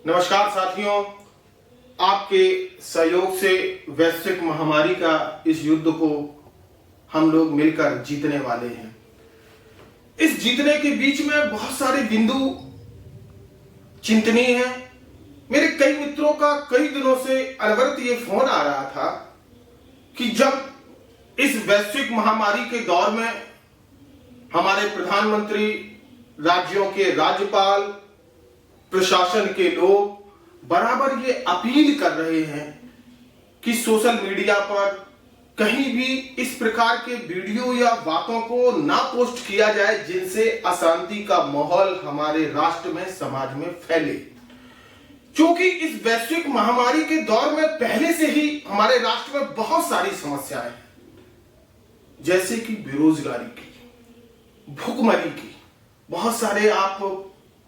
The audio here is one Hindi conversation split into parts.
नमस्कार साथियों, आपके सहयोग से वैश्विक महामारी का इस युद्ध को हम लोग मिलकर जीतने वाले हैं। इस जीतने के बीच में बहुत सारे बिंदु चिंतनीय हैं। मेरे कई मित्रों का कई दिनों से अनवरत ये फोन आ रहा था कि जब इस वैश्विक महामारी के दौर में हमारे प्रधानमंत्री, राज्यों के राज्यपाल, प्रशासन के लोग बराबर ये अपील कर रहे हैं कि सोशल मीडिया पर कहीं भी इस प्रकार के वीडियो या बातों को ना पोस्ट किया जाए जिनसे अशांति का माहौल हमारे राष्ट्र में, समाज में फैले। क्योंकि इस वैश्विक महामारी के दौर में पहले से ही हमारे राष्ट्र में बहुत सारी समस्याएं हैं, जैसे कि बेरोजगारी की, भुखमरी की। बहुत सारे आप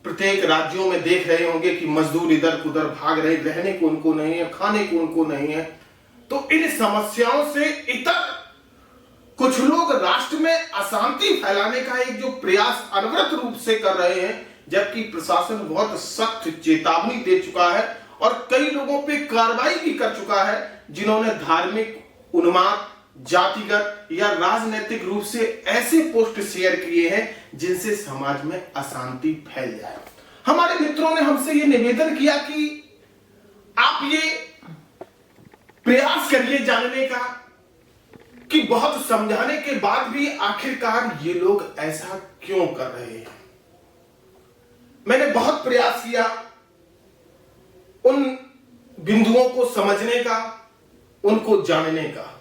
प्रत्येक राज्यों में देख रहे होंगे कि मजदूर इधर उधर भाग रहे, रहने को उनको नहीं है, खाने को उनको नहीं है। तो इन समस्याओं से इतर कुछ लोग राष्ट्र में अशांति फैलाने का एक जो प्रयास अनवरत रूप से कर रहे हैं, जबकि प्रशासन बहुत सख्त चेतावनी दे चुका है और कई लोगों पे कार्रवाई भी कर चुका है जिन्होंने धार्मिक, उन्माद, जातिगत या राजनीतिक रूप से ऐसे पोस्ट शेयर किए हैं जिनसे समाज में अशांति फैल जाए। हमारे मित्रों ने हमसे ये निवेदन किया कि आप ये प्रयास करिए जानने का कि बहुत समझाने के बाद भी आखिरकार ये लोग ऐसा क्यों कर रहे हैं। मैंने बहुत प्रयास किया उन बिंदुओं को समझने का, उनको जानने का।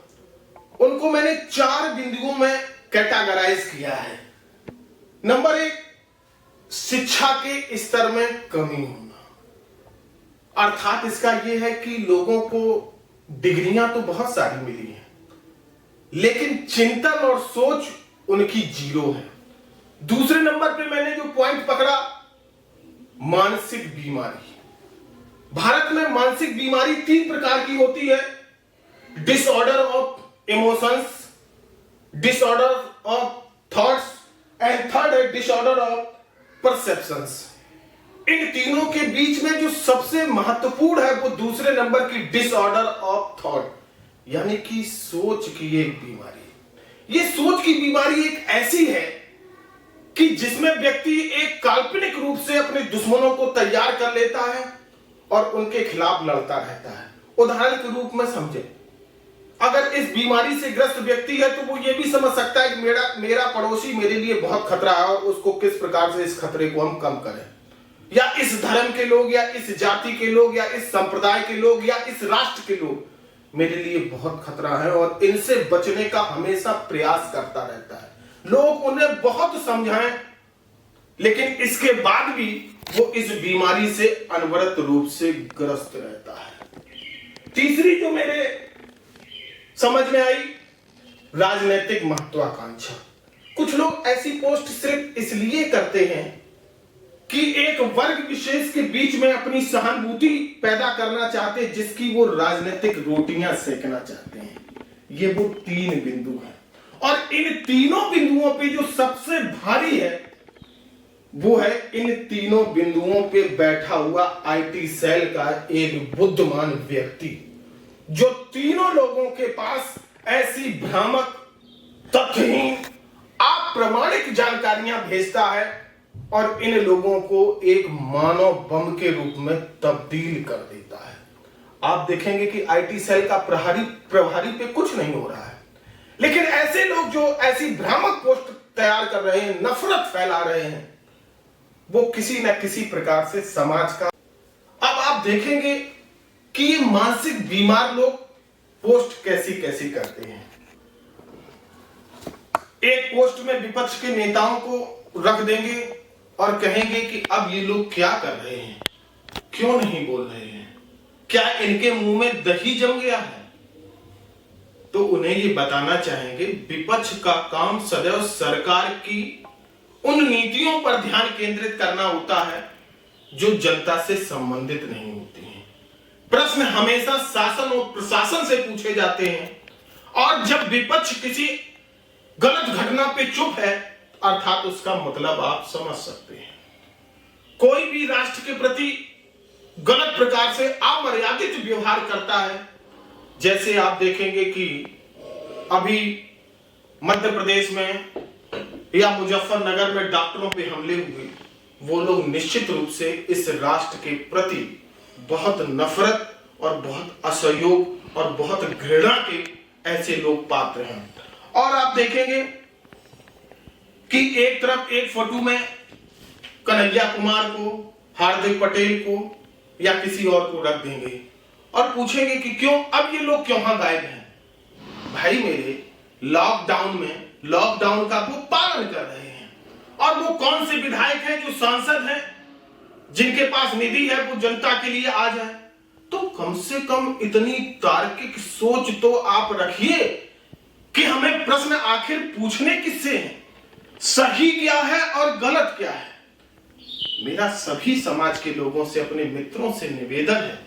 उनको मैंने 4 बिंदुओं में कैटेगराइज किया है। नंबर 1, शिक्षा के स्तर में कमी होना। अर्थात इसका यह है कि लोगों को डिग्रियां तो बहुत सारी मिली हैं, लेकिन चिंतन और सोच उनकी जीरो है। दूसरे नंबर पे मैंने जो पॉइंट पकड़ा, मानसिक बीमारी। भारत में मानसिक बीमारी 3 प्रकार की होती है: disorder of emotions, disorder of thoughts and third है डिसऑर्डर ऑफ परसेप्शंस। इन तीनों के बीच में जो सबसे महत्वपूर्ण है वो दूसरे नंबर की डिसऑर्डर ऑफ थॉट, यानी कि सोच की एक बीमारी। ये सोच की बीमारी एक ऐसी है कि जिसमें व्यक्ति एक काल्पनिक रूप से अपने दुश्मनों को तैयार कर लेता है और उनके खिलाफ लड़ता रहता है। उदाहरण के रूप में समझे, अगर इस बीमारी से ग्रस्त व्यक्ति है तो वो ये भी समझ सकता है कि मेरा पड़ोसी मेरे लिए बहुत खतरा है और उसको किस प्रकार से इस खतरे को हम कम करें, या इस धर्म के लोग या इस जाति के लोग या इस संप्रदाय के लोग या इस राष्ट्र के लोग मेरे लिए बहुत खतरा है और इनसे बचने का हमेशा प्रयास करता रहता है। लोग उन्हें बहुत समझाएं, लेकिन इसके बाद भी वो इस बीमारी से अनवरत रूप से ग्रस्त रहता है। तीसरी जो मेरे समझ में आई, राजनीतिक महत्वाकांक्षा। कुछ लोग ऐसी पोस्ट सिर्फ इसलिए करते हैं कि एक वर्ग विशेष के बीच में अपनी सहानुभूति पैदा करना चाहते हैं, जिसकी वो राजनीतिक रोटियां सेकना चाहते हैं। ये वो 3 बिंदु हैं और इन तीनों बिंदुओं पे जो सबसे भारी है वो है इन तीनों बिंदुओं पे बैठा हुआ आईटी सेल का एक बुद्धिमान व्यक्ति, जो तीनों लोगों के पास ऐसी भ्रामक, तथ्यहीन, अप्रमाणिक जानकारियां भेजता है और इन लोगों को एक मानव बम के रूप में तब्दील कर देता है। आप देखेंगे कि आईटी सेल का प्रभारी पे कुछ नहीं हो रहा है, लेकिन ऐसे लोग जो ऐसी भ्रामक पोस्ट तैयार कर रहे हैं, नफरत फैला रहे हैं, वो किसी न किसी प्रकार से समाज का। अब आप देखेंगे कि ये मानसिक बीमार लोग पोस्ट कैसी कैसी करते हैं। एक पोस्ट में विपक्ष के नेताओं को रख देंगे और कहेंगे कि अब ये लोग क्या कर रहे हैं, क्यों नहीं बोल रहे हैं, क्या इनके मुंह में दही जम गया है। तो उन्हें ये बताना चाहेंगे, विपक्ष का काम सदैव सरकार की उन नीतियों पर ध्यान केंद्रित करना होता है जो जनता से संबंधित नहीं होती हैं। प्रश्न हमेशा शासन और प्रशासन से पूछे जाते हैं और जब विपक्ष किसी गलत घटना पे चुप है, अर्थात उसका मतलब आप समझ सकते हैं। कोई भी राष्ट्र के प्रति गलत प्रकार से अमर्यादित व्यवहार करता है। जैसे आप देखेंगे कि अभी मध्य प्रदेश में या मुजफ्फरनगर में डॉक्टरों पे हमले हुए, वो लोग निश्चित रूप से इस राष्ट्र के प्रति बहुत नफरत और बहुत असहयोग और बहुत घृणा के ऐसे लोग पात्र हैं। और आप देखेंगे कि एक तरफ एक फोटो में कन्हैया कुमार को, हार्दिक पटेल को या किसी और को रख देंगे और पूछेंगे कि क्यों अब ये लोग क्यों गायब हैं। भाई मेरे, लॉकडाउन का वो पालन कर रहे हैं, और वो कौन से विधायक हैं जो सांसद हैं जिनके पास निधि है वो जनता के लिए आ जाए। तो कम से कम इतनी तार्किक सोच तो आप रखिए कि हमें प्रश्न आखिर पूछने किससे हैं, सही क्या है और गलत क्या है। मेरा सभी समाज के लोगों से, अपने मित्रों से निवेदन है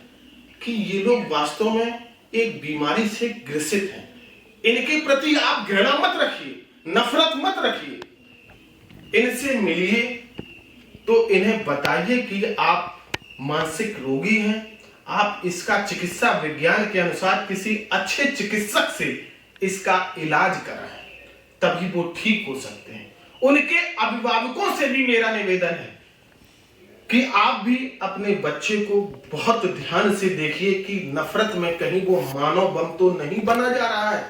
कि ये लोग वास्तव में एक बीमारी से ग्रसित हैं। इनके प्रति आप घृणा मत रखिए, नफरत मत रखिए, इनसे मिलिए तो इन्हें बताइए कि आप मानसिक रोगी हैं, आप इसका चिकित्सा विज्ञान के अनुसार किसी अच्छे चिकित्सक से इसका इलाज कराएं, तभी वो ठीक हो सकते हैं। उनके अभिभावकों से भी मेरा निवेदन है कि आप भी अपने बच्चे को बहुत ध्यान से देखिए कि नफरत में कहीं वो मानव बम तो नहीं बना जा रहा है।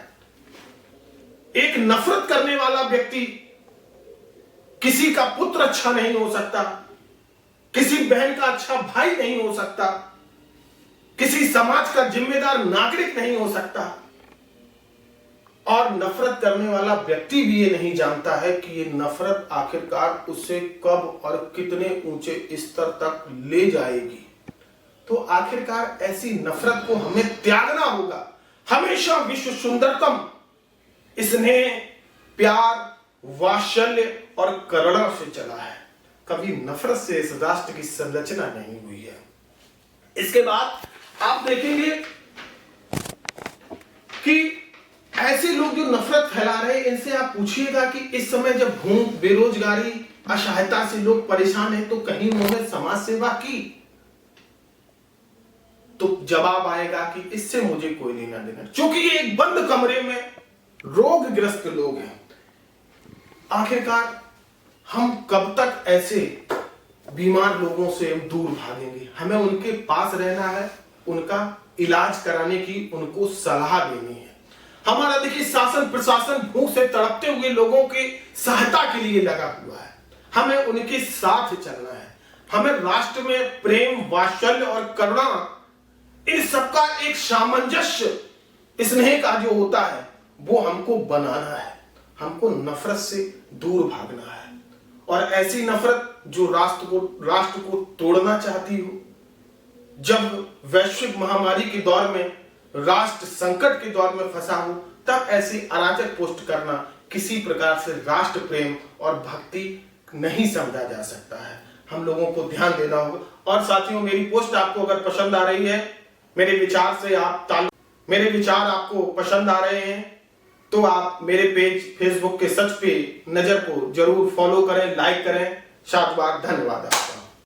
एक नफरत करने वाला व्यक्ति किसी का पुत्र अच्छा नहीं हो सकता, किसी बहन का अच्छा भाई नहीं हो सकता, किसी समाज का जिम्मेदार नागरिक नहीं हो सकता। और नफरत करने वाला व्यक्ति भी ये नहीं जानता है कि ये नफरत आखिरकार उसे कब और कितने ऊंचे स्तर तक ले जाएगी। तो आखिरकार ऐसी नफरत को हमें त्यागना होगा। हमेशा विश्व सुंदरतम स्नेह, प्यार, वात्सल्य और करुणा से चला है, कभी नफरत से इस राष्ट्र की संरचना नहीं हुई है। इसके बाद आप देखेंगे कि ऐसे लोग जो नफरत फैला रहे हैं, इनसे आप पूछिएगा कि इस समय जब भूख, बेरोजगारी, असहायता से लोग परेशान हैं, तो कहीं उन्होंने समाज सेवा की? तो जवाब आएगा कि इससे मुझे कोई लेना देना, क्योंकि ये एक बंद कमरे में रोगग्रस्त लोग हैं। आखिरकार हम कब तक ऐसे बीमार लोगों से दूर भागेंगे? हमें उनके पास रहना है, उनका इलाज कराने की उनको सलाह देनी है। हमारा देखिए शासन प्रशासन भूख से तड़पते हुए लोगों की सहायता के लिए लगा हुआ है, हमें उनके साथ चलना है। हमें राष्ट्र में प्रेम, वात्सल्य और करुणा, इन सबका एक सामंजस्य, स्नेह का जो होता है वो हमको बनाना है। हमको नफरत से दूर भागना है, और ऐसी नफरत जो राष्ट्र को तोड़ना चाहती हो। जब वैश्विक महामारी के दौर में, राष्ट्र संकट के दौर में फंसा हो, तब ऐसी अराजक पोस्ट करना किसी प्रकार से राष्ट्र प्रेम और भक्ति नहीं समझा जा सकता है। हम लोगों को ध्यान देना होगा। और साथियों, मेरी पोस्ट आपको अगर पसंद आ रही है, मेरे विचार आपको पसंद आ रहे हैं, तो आप मेरे पेज फेसबुक के सच पे नजर को जरूर फॉलो करें, लाइक करें। साथ बार धन्यवाद आपका।